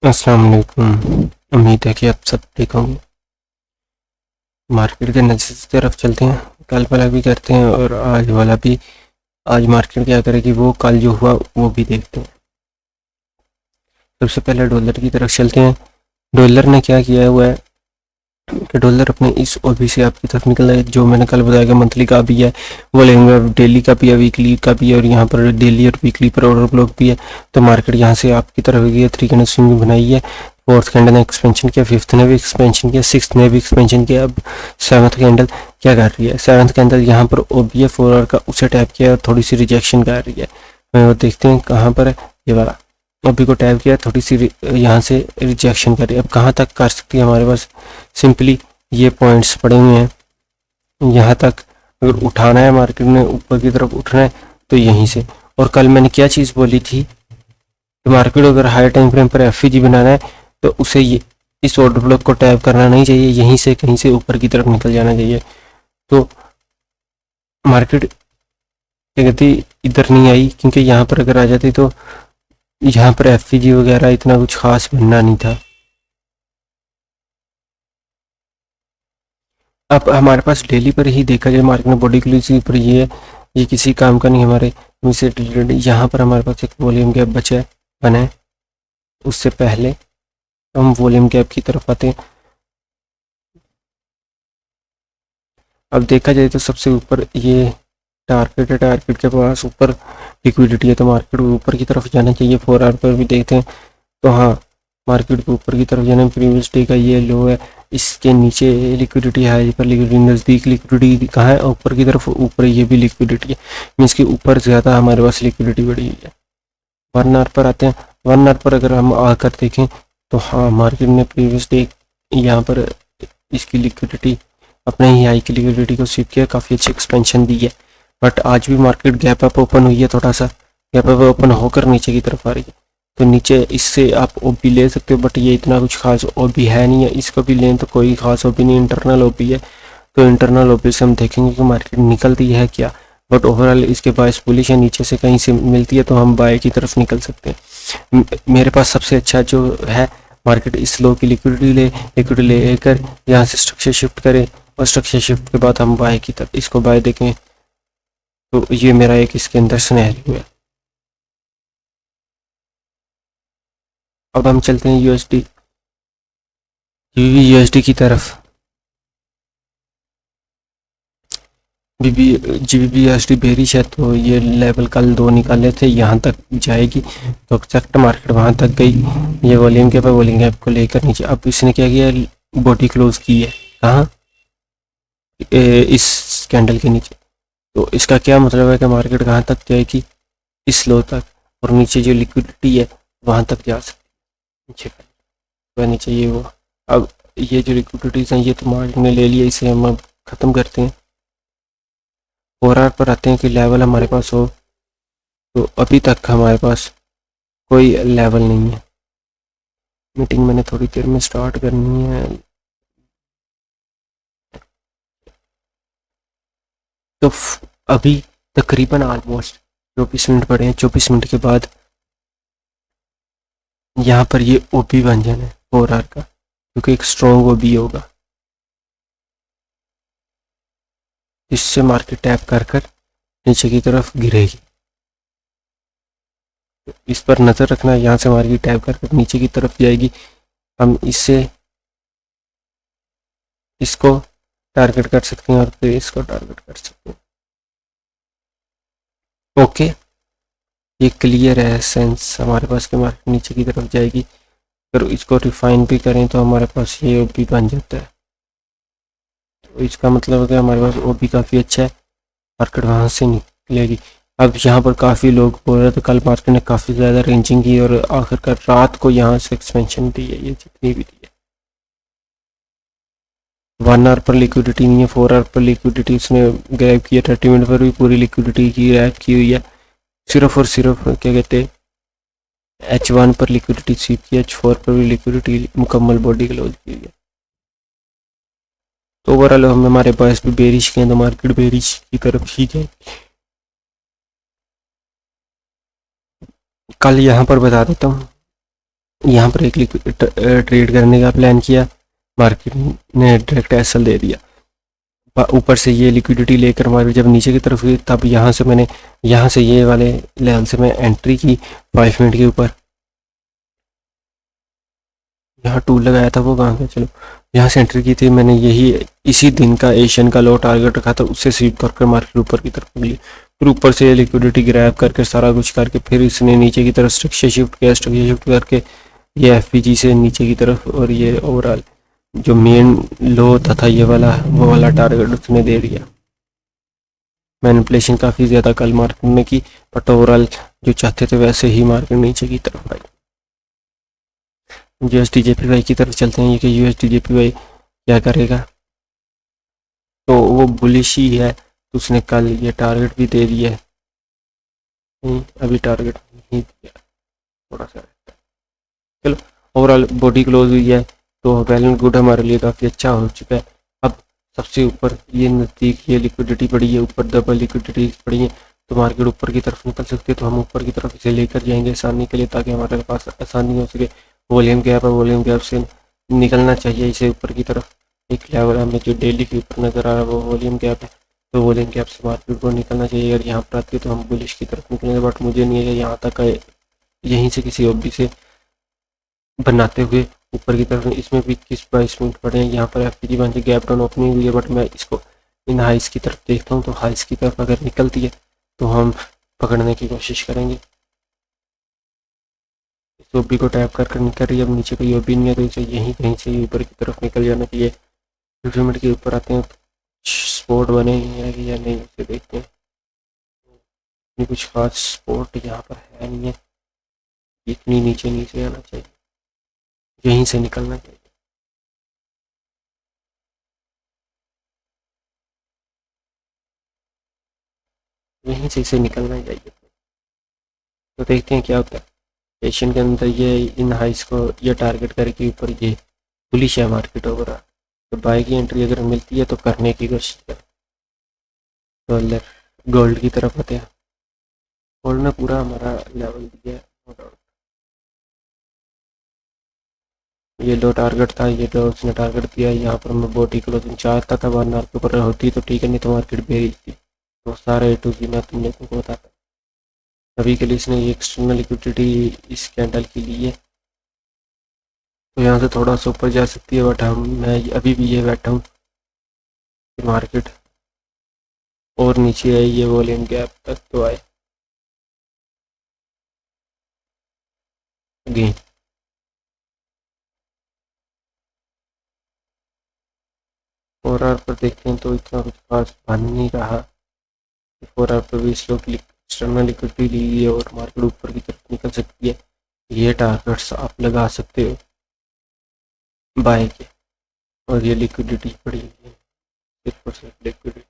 अस्सलाम वालेकुम। उम्मीद है कि आप सब ठीक होंगे। मार्केट के नतीजे की तरफ चलते हैं। कल वाला भी करते हैं और आज वाला भी। आज मार्केट क्या करेगी वो कल जो हुआ वो भी देखते हैं। सबसे पहले डॉलर की तरफ चलते हैं। डॉलर ने क्या किया हुआ है कि डॉलर अपने इस ओबी से आपकी तरफ निकल रहा है। जो मैंने कल बताया कि मंथली का भी है, वो लेंगे, डेली का भी है, वीकली का भी है, और यहाँ पर डेली और वीकली पर ऑर्डर ब्लॉक भी है। तो मार्केट यहाँ से आपकी तरफ गई है, 3 कैंडल स्विंग बनाई है। फोर्थ कैंडल ने एक्सपेंशन किया, फिफ्थ ने भी एक्सपेंशन किया, सिक्स्थ ने भी एक्सपेंशन किया। अब सेवन्थ कैंडल क्या कर रही है? सेवन्थ कैंडल यहाँ पर ओबी है 4 आवर का, उसे टैप किया और थोड़ी सी रिजेक्शन कर रही है। वो देखते हैं कहाँ पर है ये वाला। ओबी को टैप किया, थोड़ी सी यहाँ से रिजेक्शन कर रही है। अब कहाँ तक कर सकती है हमारे पास? सिंपली ये पॉइंट्स पड़े हुए हैं यहाँ तक। अगर उठाना है मार्केट ने, ऊपर की तरफ उठना है तो यहीं से। और कल मैंने क्या चीज़ बोली थी कि मार्केट अगर हाई टाइम फ्रेम पर एफईजी बनाना है तो उसे ये इस ऑर्डर ब्लॉक को टैप करना नहीं चाहिए, यहीं से कहीं से ऊपर की तरफ निकल जाना चाहिए। तो मार्केट क्या कहती इधर नहीं आई, क्योंकि यहाँ पर अगर आ जाती तो यहाँ पर एफईजी वगैरह इतना कुछ खास बनना नहीं था। अब हमारे पास डेली पर ही देखा जाए मार्केट में बॉडी क्लोज पर ये किसी काम का नहीं हमारे से रिलेटेड। यहाँ पर हमारे पास एक वॉल्यूम गैप बचा है, बना है। उससे पहले हम वॉल्यूम गैप की तरफ आते हैं। अब देखा जाए तो सबसे ऊपर ये टारगेट है, टारगेट के पास ऊपर लिक्विडिटी है, तो मार्केट ऊपर की तरफ जाना चाहिए। 4 आवर पर भी देखते हैं तो हाँ, मार्केट को ऊपर की तरफ जाना। प्रीवियस डे का ये लो है, इसके नीचे लिक्विडिटी है, पर लिक्विडिटी नज़दीक लिक्विडिटी कहाँ है? ऊपर की तरफ, ऊपर ये भी लिक्विडिटी है, मीन्स कि ऊपर ज़्यादा हमारे पास लिक्विडिटी बढ़ी हुई है। 1 आवर पर आते हैं। 1 आवर पर अगर हम आकर देखें तो हाँ, मार्केट ने प्रीवियस डे यहाँ पर इसकी लिक्विडिटी, अपने ही हाई की लिक्विडिटी को स्वीप किया, काफ़ी अच्छी एक्सपेंशन दी है। बट आज भी मार्केट गैप अप ओपन हुई है, थोड़ा सा गैप अप ओपन होकर नीचे की तरफ आ रही है। तो नीचे इससे आप ओबी ले सकते हो, बट ये इतना कुछ खास ओबी है नहीं है। इसको भी लें तो कोई खास ओबी नहीं, इंटरनल ओबी है। तो इंटरनल ओबी से हम देखेंगे कि मार्केट निकलती है क्या। बट ओवरऑल इसके बायस बुलिश है, नीचे से कहीं से मिलती है तो हम बाय की तरफ निकल सकते हैं। मेरे पास सबसे अच्छा जो है, मार्केट इस लो की लिक्विडिटी लेकर यहाँ से स्ट्रक्चर शिफ्ट करें, और स्ट्रक्चर शिफ्ट के बाद हम बाय की तरफ इसको बाय देखें। तो ये मेरा एक इसके अंदर सिनेरियो है। अब हम चलते हैं यूएसडी यूएसडी की तरफ। बीबी जीबीबी यूएसडी बेरिश है, तो ये लेवल कल 2 निकाले थे, यहाँ तक जाएगी तो एक्सेप्ट मार्केट वहाँ तक गई। ये वॉल्यूम के पर वॉल्यूम गैप को लेकर नीचे। अब इसने क्या किया? बॉडी क्लोज की है कहाँ? इस कैंडल के नीचे। तो इसका क्या मतलब है कि मार्केट कहाँ तक जाएगी? इस लो तक, और नीचे जो लिक्विडिटी है वहाँ तक जा सकती है। नीचे नीचे ये हुआ। अब ये जो लिक्विडिटीज हैं ये तो मार्केट ने ले लिया, इसे हम अब ख़त्म करते हैं। 4 आवर पर आते हैं कि लेवल हमारे पास हो, तो अभी तक हमारे पास कोई लेवल नहीं है। मीटिंग मैंने थोड़ी देर में स्टार्ट करनी है। तो अभी तकरीबन ऑलमोस्ट 24 मिनट पड़े हैं। 24 मिनट के बाद यहाँ पर ये ओपी बन जाना है 4 आवर का, क्योंकि एक स्ट्रॉन्ग ओबी होगा। इससे मार्केट टैप कर कर नीचे की तरफ गिरेगी। इस पर नज़र रखना, यहाँ से मार्केट टैप कर कर नीचे की तरफ जाएगी। हम इससे इसको टारगेट कर सकते हैं और फिर इसको टारगेट कर सकते हैं। ओके, ये क्लियर है सेंस हमारे पास कि मार्केट नीचे की तरफ जाएगी। अगर इसको रिफाइन भी करें तो हमारे पास ये ओपी बन जाता है। तो इसका मतलब है कि हमारे पास ओपी काफ़ी अच्छा है, मार्केट वहाँ से निकलेगी। अब यहाँ पर काफ़ी लोग बोल रहे थे कल मार्केट ने काफ़ी ज़्यादा रेंजिंग की और आखिरकार रात को यहाँ से एक्सपेंशन दी है, ये जितनी भी दी है। 1 आवर पर लिक्विडिटी नहीं है, 4 आवर पर लिक्विडिटी उसने ग्रैब किया, 30 मिनट पर भी पूरी लिक्विडिटी की ग्रैब की हुई है। सिर्फ और सिर्फ क्या कहते हैं H1 पर लिक्विडिटी स्वीप की, H4 पर भी लिक्विडिटी मुकम्मल बॉडी क्लोज की हुई है। तो ओवरऑल हम हमारे पास भी बेरिश के हैं, तो मार्केट बेरिश की तरफ ही गए। कल यहाँ पर बता देता हूँ यहाँ पर एक ट्रेड करने का प्लान किया, मार्केट ने डायरेक्ट एसएल दे दिया। ऊपर से ये लिक्विडिटी लेकर हमारी जब नीचे की तरफ हुई, तब यहाँ से मैंने यहाँ से ये वाले लेवल से मैं एंट्री की 5 मिनट के ऊपर। यहाँ टूल लगाया था, वो कहाँ गया, चलो यहाँ से एंट्री की थी मैंने, यही इसी दिन का एशियन का लो टारगेट रखा था, उससे स्वीप करके मार्केट ऊपर की तरफ निकली। फिर ऊपर से लिक्विडिटी ग्रैब करके सारा कुछ करके फिर इसने नीचे की तरफ स्ट्रक्चर शिफ्ट किया, स्ट्रक्चर शिफ्ट करके ये एफपीजी से नीचे की तरफ, और ये ओवरऑल जो मेन लो तथा ये वाला वो वाला टारगेट उसने दे दिया। मैनिपुलेशन काफ़ी ज़्यादा कल मार्केट में की, बट ओवरऑल जो चाहते थे वैसे ही मार्केट नीचे की तरफ आई। यूएसडी जेपीवाई की तरफ चलते हैं, ये कि यूएसडी जेपीवाई क्या करेगा। तो वो बुलिश ही है, तो उसने कल ये टारगेट भी दे दिया है। अभी टारगेट नहीं दिया, थोड़ा सा। चलो ओवरऑल बॉडी क्लोज हुई है, तो वेल एंड गुड, हमारे लिए काफ़ी अच्छा हो चुका है। अब सबसे ऊपर ये नज़दीक ये लिक्विडिटी पड़ी है, ऊपर डबल लिक्विडिटी पड़ी है, तो मार्केट ऊपर की तरफ निकल सकती है, तो हम ऊपर की तरफ इसे लेकर जाएंगे आसानी के लिए, ताकि हमारे पास आसानी हो सके। वॉल्यूम गैप है, वॉल्यूम गैप से निकलना चाहिए इसे ऊपर की तरफ। एक लेवल हमें जो डेली के ऊपर नज़र आ रहा है वो वॉल्यूम गैप है, तो वॉल्यूम गैप से मार्केट को निकलना चाहिए। अगर यहाँ पर आती है तो हम बुलिश की तरफ निकलेंगे, बट मुझे नहीं है यहाँ तक यहीं से किसी ओबी से बनाते हुए ऊपर की तरफ। इसमें भी 21-22 मिनट पड़े हैं, यहाँ पर एफ बन के गैप डाउन ओपनिंग हुई है, बट मैं इसको इन हाइस की तरफ देखता हूँ, तो हाइस की तरफ अगर निकलती है तो हम पकड़ने की कोशिश करेंगे। इस ओबी को टैप कर कर निकल रही है, अब नीचे कोई ओबी नहीं है, तो इसे यहीं कहीं से ऊपर की तरफ निकल जाना चाहिए। 50 मिनट के ऊपर आते हैं, स्पोर्ट बने हैं कि या नहीं, उसे देखते हैं। कुछ खास स्पोर्ट यहाँ पर है नहीं है, इतनी नीचे नीचे आना चाहिए, यहीं से निकलना चाहिए। यहीं से इसे निकलना चाहिए, तो देखते हैं क्या होता है। एशियन के अंदर ये इन हाइस को ये टारगेट करके ऊपर ये बुलिश है मार्केट ओवरऑल, तो बाय की एंट्री अगर मिलती है तो करने की कोशिश करें। डॉलर गोल्ड की तरफ आते हैं, गोल्ड ने पूरा हमारा लेवल दिया है, नो डाउट। ये लो टारगेट था, ये लो उसने टारगेट दिया, यहाँ पर मैं बॉडी क्लोजिंग चाहता था, वरना के ऊपर होती तो ठीक है, नहीं तो मार्केट बेरिश थी। तो सारे ए टू जी मैं तुम लोगों को बताता। अभी के लिए इसने ये एक्सटर्नल लिक्विडिटी इस कैंडल की ली है, तो यहाँ से थोड़ा सा ऊपर जा सकती है, बट हम मैं अभी भी ये बैठा हूँ कि मार्केट और नीचे आई, ये वॉल्यूम गैप तक तो आए अगेन। फोर आवर पर देखते हैं तो इतना कुछ खास बन नहीं रहा। फोर आवर पर भी स्लो एक्सटर्नल लिक्विडिटी ली है और मार्केट ऊपर की तरफ निकल सकती है। ये टारगेट्स आप लगा सकते हो बाय के, और ये लिक्विडिटी पड़ी हुई है, 6% लिक्विडिटी।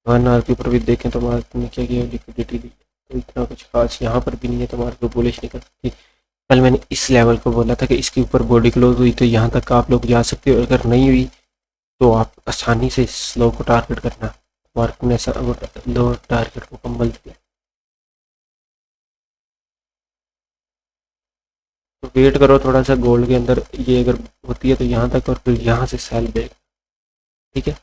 1 आवर के ऊपर भी देखें तो मार्केट ने क्या किया, लिक्विडिटी दी, तो इतना कुछ खास यहाँ पर भी नहीं है, तो मार्केट बुलिश निकल सकती है। कल मैंने इस लेवल को बोला था कि इसके ऊपर बॉडी क्लोज हुई तो यहाँ तक आप लोग जा सकते हो, अगर नहीं हुई तो आप आसानी से इस लो को टारगेट करना। मार्केट ने लो टारगेट मुकम्मल किया, तो वेट करो थोड़ा सा गोल्ड के अंदर, ये अगर होती है तो यहाँ तक, और फिर यहाँ से सेल बैक, ठीक है।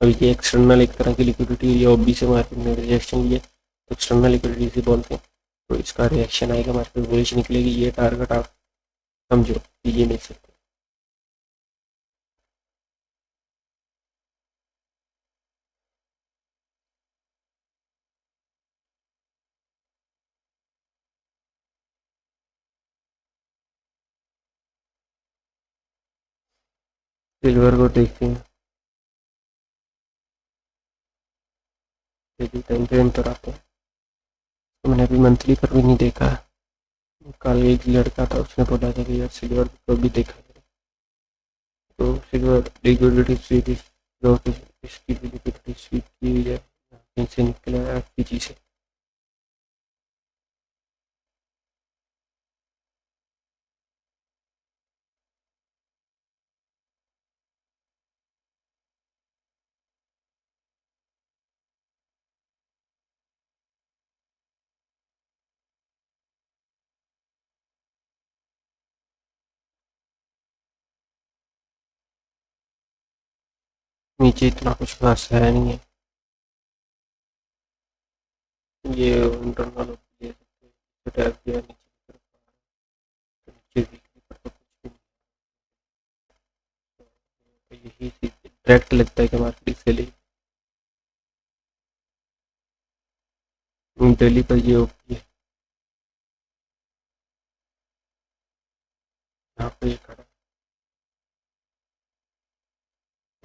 अभी ये एक्सटर्नल एक तरह की लिक्विडिटी, ये ओबी से मार्केट ने रिएक्शन लिया, तो एक्सटर्नल लिक्विडिटी से बोलते हैं, तो इसका रिएक्शन आएगा, मार्केट बुलिश निकलेगी। ये टारगेट आप समझो कि ये मिल सकते हैं। सिल्वर को देखते हैं, डेली टाइम फ्रेम पर आते हैं, तो मैंने अभी मंथली पर भी नहीं देखा। कल एक लड़का था, उसने बोला था कि यार सिल्वर को भी देखा है, तो सिल्वर लिक्विडिटी स्वीप इसकी भी लिक्विडिटी स्वीप की हुई है, कहीं से निकला है पीछे से। नीचे इतना कुछ खास है नहीं है। ये इंटरनल ये टैब दिया नीचे की तरफ, तो नीचे वीकली पर तो कुछ भी नहीं। तो यही डायरेक्ट लगता है कि मार्केट इसके लिए डेली पर ये होती है। यहाँ पे ये खड़ा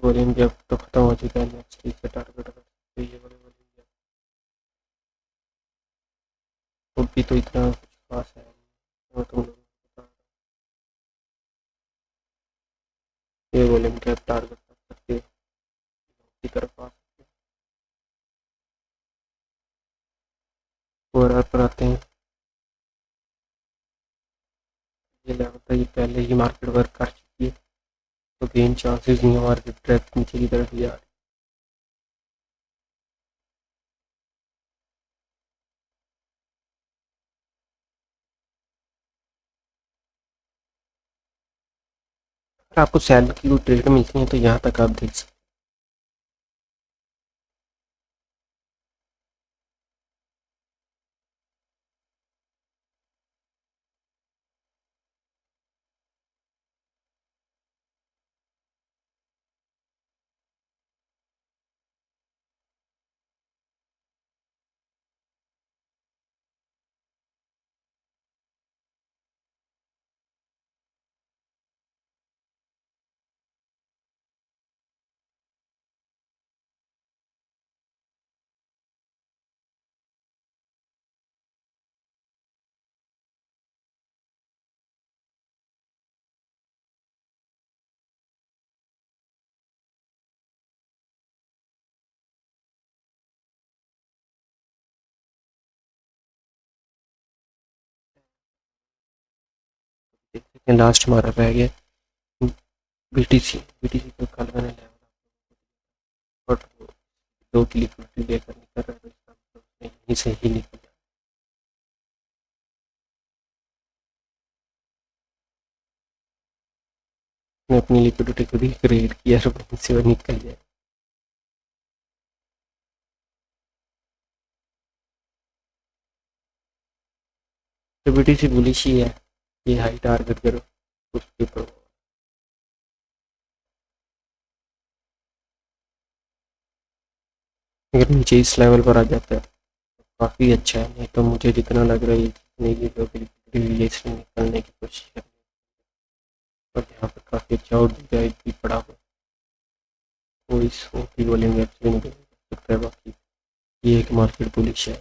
वॉल्यूम गैप तो खत्म हो चुका है। नेक्स्ट वीक से टारगेट कर सकते हैं ये वाले वॉल्यूम गैप। तो भी तो इतना कुछ खास है नहीं, मैं तुम लोगों को बता रहा हूँ। ये वॉल्यूम गैप टारगेट कर सकते हैं की तरफ आ सकते हैं। और पर आते हैं, ये लेवल था, ये पहले ही मार्केट वर्क कर चुकी है, तो गेन चांसेस नहीं है मार्केट ट्रैक नीचे की तरफ जा रही। अगर आपको सेल की कोई ट्रेड मिलती है तो यहाँ तक आप देख सकते हैं। लास्ट हमारा रह गया बीटीसी। बीटीसी तो कल मैंने लेवल बट दो की लिक्विडिटी लेकर निकल रहा है, तो इसका मतलब उसने यहीं से ही निकल जाना। उसने अपनी लिक्विडिटी खुद ही क्रिएट किया और वहीं से वो निकल जाए। तो बीटीसी बुलिश ही है, ये हाई टारगेट करो उसके ऊपर। अगर नीचे इस लेवल पर आ जाता है तो काफ़ी अच्छा है, नहीं तो मुझे जितना लग रहा है जितनी भी लोग लिक्विडिटी इसलिए निकलने की कोशिश कर रहे हैं, बट यहाँ पर काफ़ी अच्छा और डिजाइन भी पड़ा हुआ है। वो इस ओपी वॉल्यूम गैप से निकल सकता है। बाकी ये एक मार्केट बुलिश है।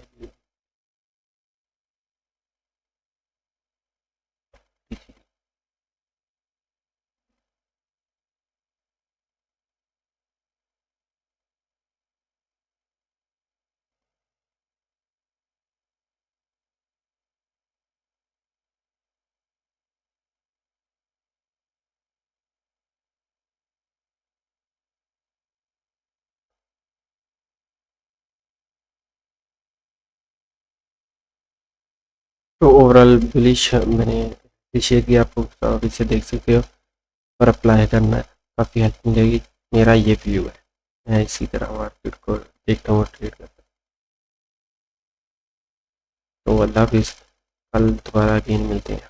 तो ओवरऑल बुलिश मैंने शेयर किया, आपको आप इसे देख सकते हो और अप्लाई करना है, काफ़ी हेल्प मिलेगी। मेरा ये व्यू है, मैं इसी तरह मार्केट को देखता हूँ और ट्रेड करता हूँ। तो अल्लाह हाफिज़, कल दोबारा अगेन मिलते हैं।